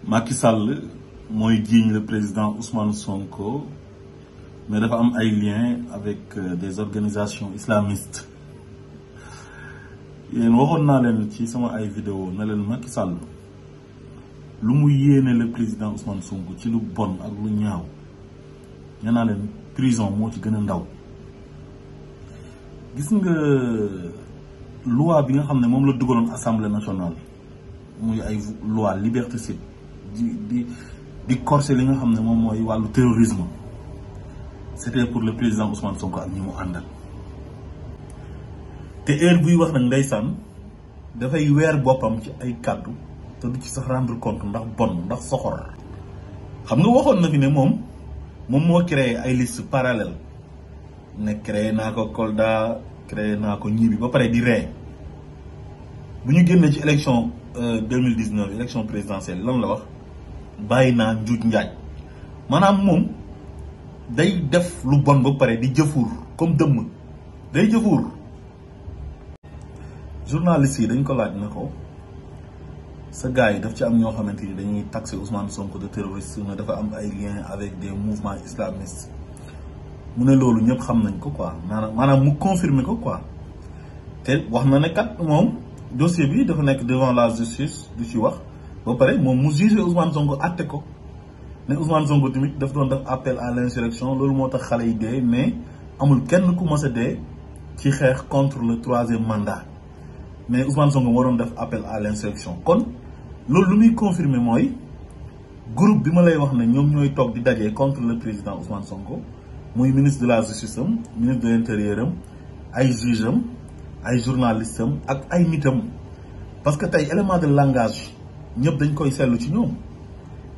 Macky Sall mooy jiiñ le président Ousmane Sonko mais dafa am ay liens avec des organisations islamistes yéen waxoon naa leen ci sama ay vidéo na leen Macky Sall lu mu yéene le président Ousmane Sonko ci lu bon ak lu ñaaw nee naa leen prison moo ci gën a ndaw. gis nga loi bi nga xam ne moom la dugaloon assemblée nationale muy ay loi liberticide di corser li nga xam ne moom mooy wàllu terrorisme c'était pour le président Ousmane Sonko ak ñi mu àndal. te heure buy wax nag ndeysaan dafay weer boppam ci ay kàddu te du ci sax rendre compte ndax bon ndax soxor. xam nga waxoon na fi ne moom moo créé ay liste parallèle ne créé naa ko Kolda créé naa ko ñibi ba pare di ree. bu ñu génnee ci élection 2019 élection présidentielle lan la wax bàyyi naa njuuj njaaj maanaam moom day def lu bon ba pare di jëfuur comme dëmm day jëfuur. journaliste yi dañ ko laaj na ko sa gars yi daf ci am ñoo xamante ni dañuy taxer Ousmane Sonko de terroriste ne dafa am ay liens avec des mouvements islamistes mu ne loolu ñëpp xam nañ ko quoi maanaam mu confirmer ko quoi te wax na ne kat moom dossier bi dafa nekk devant la justice du ci wax ba pare moom mu jugé Ousmane Sonko àtte ko ne Ousmane Sonko tamit daf doon def appel à l'insurrection loolu moo tax xale yi dee mais amul kenn ku mës a dee ci xeex contre le 3e mandat mais Ousmane Sonko moo doon def appel à l'insurrection. kon loolu lu muy confirmer mooy groupe bi ma lay wax ne ñoom ñooy toog di dajee contre le président Ousmane Sonko muy ministre de la justice am ministre de l'intérieur am ay juge am ay journaliste am ak ay nitam parce que tey élément de langage ñëpp dañ koy seetlu ci ñoom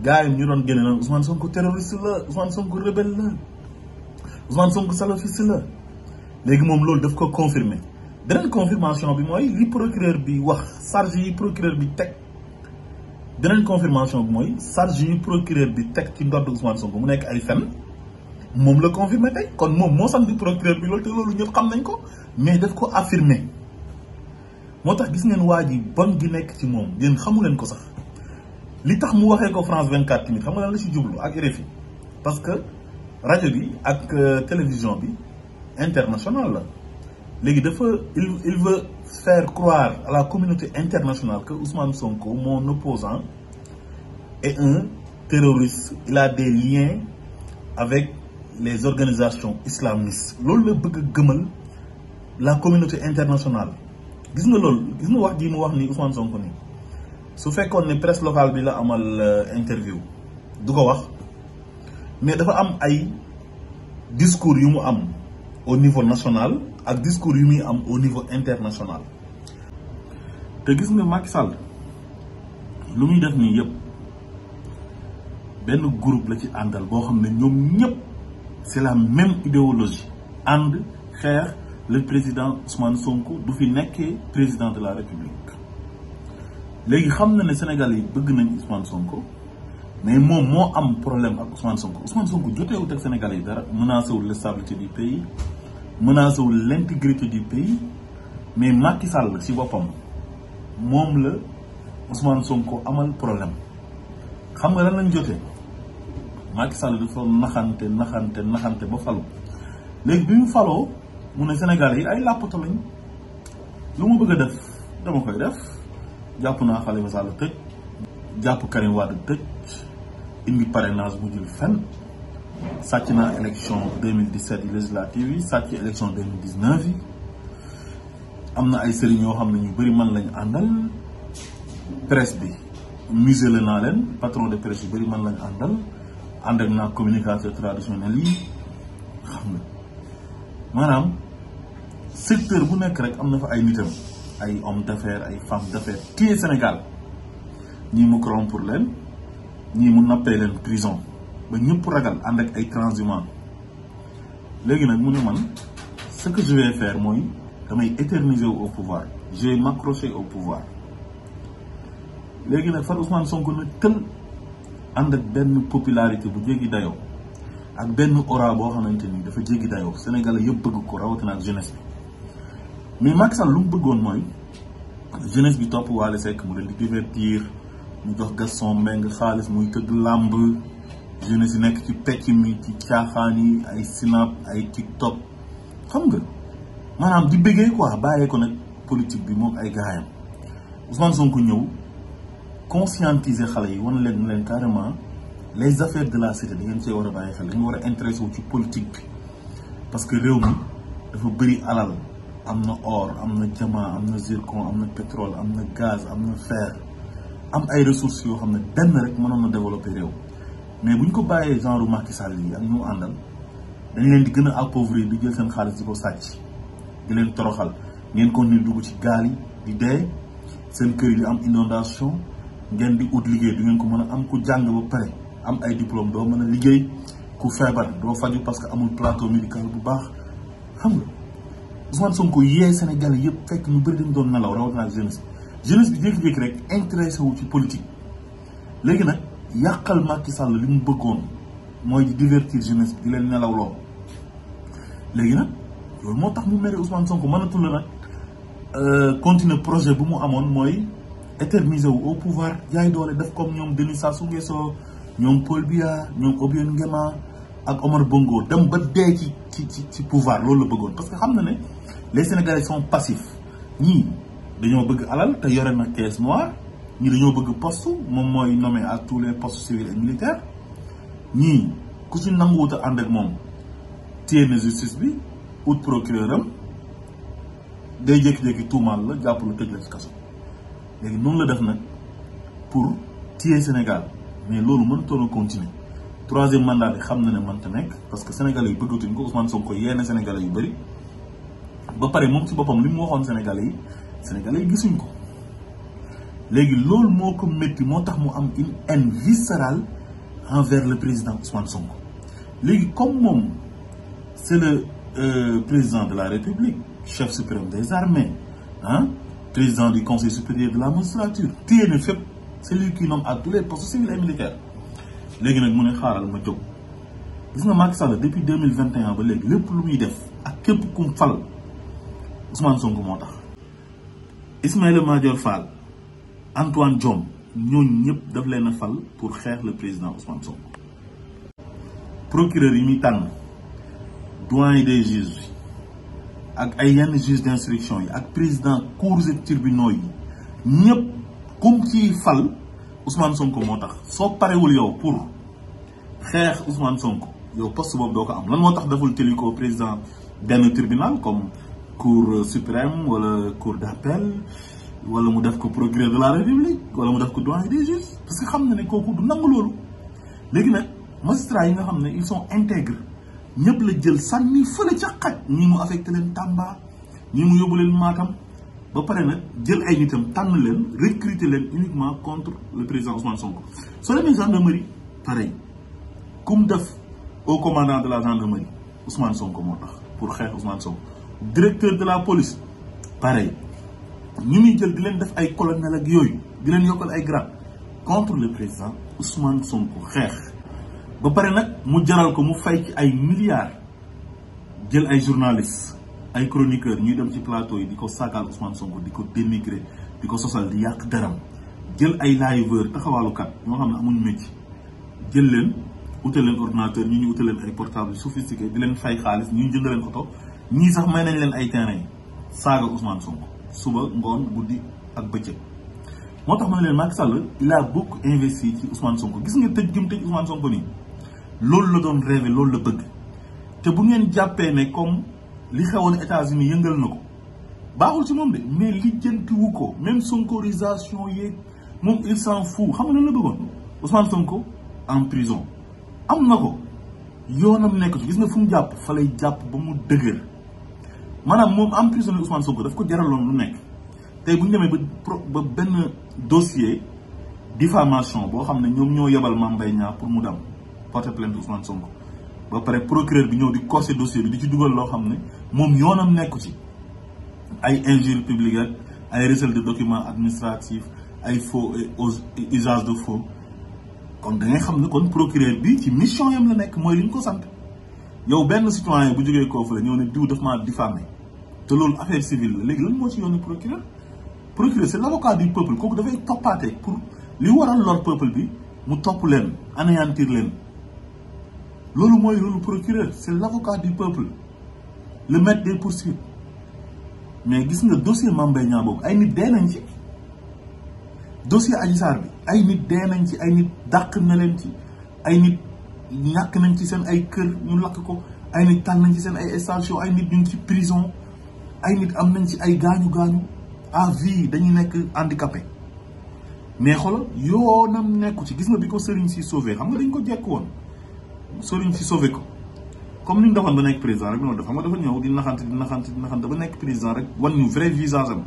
gars yi ñu doon génne naan Ousmane Sonko terroriste la Ousmane Sonko rebelle la Ousmane Sonko salafiste la léegi moom loolu daf ko confirmer. beneen confirmation bi mooy li procureur bi wax charge yi procureur bi teg beneen confirmation bi mooy charge yi procureur bi teg ci ndodd Ousmane Sonko mu nekk ay fen moom la confirmer tey kon moom moo sant procureur bi loolu te loolu ñëpp xam nañ ko mais daf ko affirmer moo tax gis ngeen waa ji bon gi nekk ci moom yéen xamu leen ko sax li tax mu waxee ko France 24 tamit xam nga lan la ci jublu ak RFI parce que rajo bi ak télévision bi international la léegi dafa il veut faire croire à la communauté internationale que Ousmane Sonko mon opposant est un terroriste il a des liens avec les organisations islamistes loolu la bëgg a gëmal la communauté internationale. gis nga loolu gis nga wax ji mu wax ni Ousmane Sonko ni su fekkoon ne presse locale bi la amal interview du ko wax mais dafa am ay discours yu mu am au niveau national ak discours yu muy am au niveau international. te gis nga Macky Sall lu muy def nii yëpp benn groupe la ci àndal boo xam ne ñoom ñëpp c'est la même idéologie ànd xeex le président Ousmane Sonko du fi nekkee président de la République. léegi xam na ne Sénégal yi bëgg nañ Ousmane Sonko mais moom moo am problème ak Ousmane Sonko Ousmane Sonko joteewut ak Sénégal yi dara menacé wul la stabilité du pays menacé wul l'intégrité du pays mais Macky Sall ci boppam moom la Ousmane Sonko amal problème. xam nga lan lañ jotee Macky Sall dafa naxante ba falu léegi bi mu faloo mu ne Sénégal yi ay làppato lañ lu ma bëgg a def dama koy def jàpp naa Khalifa Sall tëj jàpp Karim Wade tëj indi parrainage mu jël fenn sàcc naa élection 2017 yi législative yi sàcc élection 2019 yi am na ay sëriñ yoo xam ne ñu bëri man lañu àndal presse bi musée la naa leen patron de presse yu bëri man lañu àndal ànd ak naa communicateur traditionnel yi xam nga maanaam secteur bu nekk rek am na fa ay nitam ay hommes d'affaires ay femmes d'affaires téye Sénégal ñii mu corrompre leen ñii mu nappee leen prison ba ñëpp ragal ànd ak ay transhumants léegi nag mu ne man ce que je vais faire mooy damay éterniser au pouvoir je vais m'accrocher au pouvoir. léegi nag far Ousmane Sonko na tël ànd ak benn popularité bu jéggi dayoo ak benn aura boo xamante ni dafa jéggi dayoo Sénégalais yëpp bëgg ko rawatina ak jeunesse bi mais Macky Sall lu mu bëggoon mooy jeunesse bi topp Wally Seck mu leen di divertir ñu jox Gaston Mbengue xaalis muy tëgg làmb jeunesse yi nekk ci pecc mi ci caaxaan yi ay sinap ay TikTok xam nga maanaam di bëggee quoi bàyyee ko nag politique bi moom ay gaayam Ousmane Sonko ñëw conscientiser xale yi wan leen carrément les affaires de la cité da ngeen cee war a bàyyi xel dañu war a intéressé wu ci politique bi parce que réew mi dafa bëri alal am na or am na diamant am na zircon am na pétrole am na gaz am na fer am ay ressources yoo xam ne benn rek mënoon na développer réew mais bu ñu ko bàyyee genre Macky Sall yi ak ñu àndal dañ leen di gën a appauvrir di jël seen xaalis di ko sàcc di leen toroxal ngeen continuer dugg ci gaal yi di dee seen kër yi di am inondation ngeen di ut liggéey du ngeen ko mën a am ku jàng ba pare am ay diplôme doo mën a liggéey ku feebar doo faju parce que amul plateau médical bu baax xam nga Ousmane Sonko yee Sénégal yëpp fekk ñu bëri dañ doon nelaw rawatina ak jeunesse bi jékki-jékki rek intéressé wu ci politique léegi nag yàqal Macky Sall li mu bëggoon mooy di divertir jeunesse bi di leen nelawloo léegi nag loolu moo tax mu mere Ousmane Sonko mënatul la nag continuer projet bu mu amoon mooy éterniser wu au pouvoir jaay doole def comme ñoom Denis Sassou Nguesso ñoom Paul Biya ñoom Obiang Nguema ak Omar Bongo dem ba dee ci pouvoir loolu la bëggoon parce que xam na ne les Sénégalais sont passifs ñii dañoo bëgg alal te yore na caisse noire ñii dañoo bëgg poste moom mooy nommé à tous les postes civils et militaires ñii ku ci nanguwut a ànd ak moom téye na justice bi ut procureur am day jékki-jékki tuumaal la jàpp la tëj la ci kaso léegi noonu la def nag pour téye Sénégal mais loolu mënatoon a continuer troisième mandat bi xam na ne mënta nekk parce que Sénégalais yi bëggatuñ ko Ousmane Sonko yee na Sénégalais yu bëri ba pare moom ci boppam li mu waxoon Sénégalais yi gisuñ ko léegi loolu moo ko métti moo tax mu am une haine viscérale envers le président Ousmane Sonko léegi comme moom c'est le président de la République chef suprême des armées président du conseil supérieur de la magistrature téye na fépp c'est lui qui nomme à tous les postes civils et militaires léegi nag mu ne xaaral ma jóg gis nga Macky Sall depuis 2021 ba léegi lépp lu muy def ak képp kum fal Ousmane Sonko moo tax Ismaïla Madior Fall Antoine Diome ñooñu ñëpp daf leen a fal pour xeex le président Ousmane Sonko procureur yi muy tànn doyen des juges ak ay yenn juge d'instruction yi ak président cours et tribunaux yi ñëpp kum ci fal Ousmane Sonko moo tax soo parewul yow pour xeex Ousmane Sonko yow poste boobu doo ko am lan moo tax deful tëli ko président benn tribunal comme cour suprême wala cour d'appel wala mu def ko procureur de la république wala mu def ko doyen des juges parce que xam na ne kooku du nangu loolu léegi nag magistrats yi nga xam ne ils sont intègres ñëpp la jël sànni fële ca xaj ñii mu affecté leen Tamba ñii mu yóbbu leen Matam ba pare nag jël ay nitam tànn leen recruter leen uniquement contre le président Ousmane Sonko soo demee gendarmerie pareil comme def au commandant de la gendarmerie Ousmane Sonko moo tax pour xeex Ousmane Sonko directeur de la police pareil ñu muy jël di leen def ay colonel ak yooyu di leen yokkal ay grade contre le président Ousmane Sonko xeex ba pare nag mu jaral ko mu fay ci ay milliards jël ay journalistes ay chroniqueurs ñuy dem ci plateau yi di ko saagal Ousmane Sonko di ko dénigrer di ko sosal di yàq deram jël ay liveurs taxawaalukat ñoo xam ne amuñ métier jël leen utal leen ordinateur ñu utal leen ay portable sophistiqué di leen fay xaalis ñu jënd leen oto ñii sax may nañ leen ay terrain saaga Ousmane Sonko suba ngoon guddi ak bëccëg moo tax ma ne leen Macky Sall il a beaucoup investi ci Ousmane Sonko gis nga tëj gëm tëj Ousmane Sonko nii loolu la doon rêvé loolu la bëgg te bu ngeen jàppee ne comme li xewoon États-Unis yëngal na ko baaxul ci moom de mais lijjantiwu ko même sonkorisation yeeg moom il s'en fout xam nga lan la bëggoon Ousmane Sonko en prison am na ko yoonam nekk ci gis nga fu mu jàpp fa lay jàpp ba mu dëgër maanaam moom emprisonné Ousmane Sonko daf ko jaraloon lu nekk tey bu ñu demee ba benn dossier diffamation boo xam ne ñoom ñoo yebal Mame Mbaye Niang pour mu dem porter plainte Ousmane Sonko ba pare procureur bi ñëw di corser dossier bi di ci dugal loo xam ne moom yoonam nekku ci ay injures publiques ak ay recel de documents administratifs ay faux et usage de faux kon da ngay xam ne kon procureur bi ci mission yam la nekk mooy li ñu ko sant yow benn citoyen bu jógee koo fa la ñëw ne diw daf maa diffamé te loolu affaire civile la léegi lan moo ci yoonu procureur c'est l'avocat du peuple kooku dafay toppaate pour li waral lor peuple bi mu topp leen anéantir leen loolu mooy rôle procureur c'est l'avocat du peuple le maître des poursuites mais gis nga dossier Mame Mbaye Niang boobu ay nit dee nañ ci dossier Adji Sarr bi ay nit dee nañ ci ay nit dàq na leen ci ay nit ñàkk nañ ci seen ay kër ñu lakk ko ay nit tànn nañ ci seen ay station ay nit ñu ngi ci prison ay nit am nañ ci ay gaañu à vie dañuy nekk handicapé mais xoolal yoonam nekku ci gis nga bi ko Serigne si sauvé xam nga dañ ko jekk woon Serigne si sauvé ko comme ni ñu defoon ba nekk président rek noonu def xam nga dafa ñëw di naxante ba nekk président rek wan ñu vrai visage am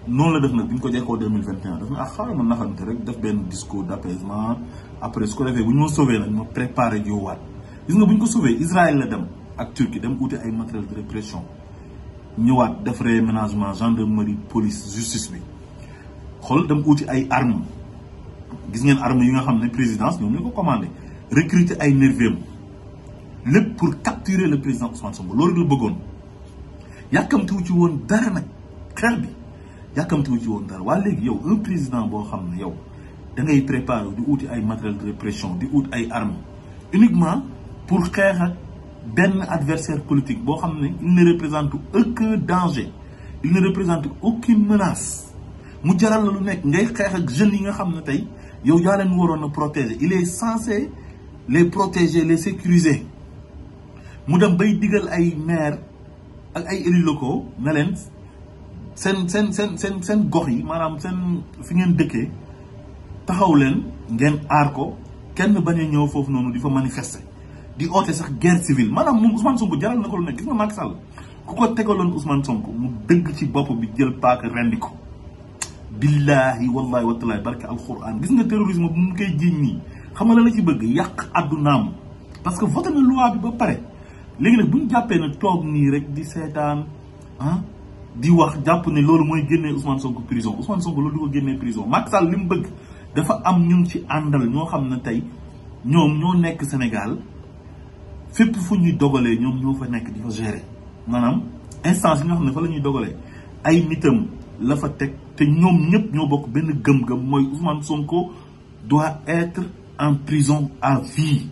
noonu la def nag bi ñu ko jekkoo 2021 daf na xaaral ma naxante rek def benn discours d'apaisement après su ko defee bu ñu ma sauvé nag ma préparé jiwaat gis nga bu ñu ko sauvé Israël la dem ak Turquie dem uti ay matériel de répression ñëwaat def réaménagement gendarmerie police justice bi xool dem uti ay armes gis ngeen armes yi nga xam ne présidence ñoom ñu ko commandé recruter ay nervis lépp pour capturer le président Ousmane Sonko loolu la bëggoon yàkkamtiwu ci woon dara nag xeex bi yàkkamtiwu ci woon dara waa léegi yow un président boo xam ne yow da ngay préparer di uti ay matériel de répression di ut ay armes uniquement pour xeex ak benn adversaire politique boo xam ne il ne représente aucun danger il ne représente aucune menace mu jaral la lu nekk ngay xeex ak jeunes yi nga xam ne tey yow yaa leen waroon a protéger il est censé les protéger les sécuriser mu dem bay digal ay maire ak ay élus locaux na leen seen gox yi maanaam seen fi ngeen dëkkee taxaw leen ngeen aar ko kenn bañ a ñëw foofu noonu di fa manifester di oote sax guerre civile maanaam moom Ousmane Sonko jaral na ko lu nekk gis nga Macky Sall ku ko tegaloon Ousmane Sonko mu dëgg ci bopp bi jël paaka rendi ko billahi wallahi watalaay barke alquran gis nga terrorisme bu mu koy jiiñ nii xam nga la ci bëgg yàq addunaam parce que voté na loi bi ba pare léegi nag bu ñu jàppee ne toog nii rek di seetaan di wax jàpp ne loolu mooy génnee Ousmane Sonko prison Ousmane Sonko loolu du ko génnee prison Macky Sall li mu bëgg dafa am ñu ci àndal ñoo xam ne tey ñoom ñoo nekk Sénégal fépp fu ñuy dogalee ñoom ñoo fa nekk di fa gérer maanaam instance yi nga xam ne fa la ñuy dogalee ay nitam la fa teg te ñoom ñëpp ñoo bokk benn gëm-gëm mooy Ousmane Sonko doit être en prison à vie.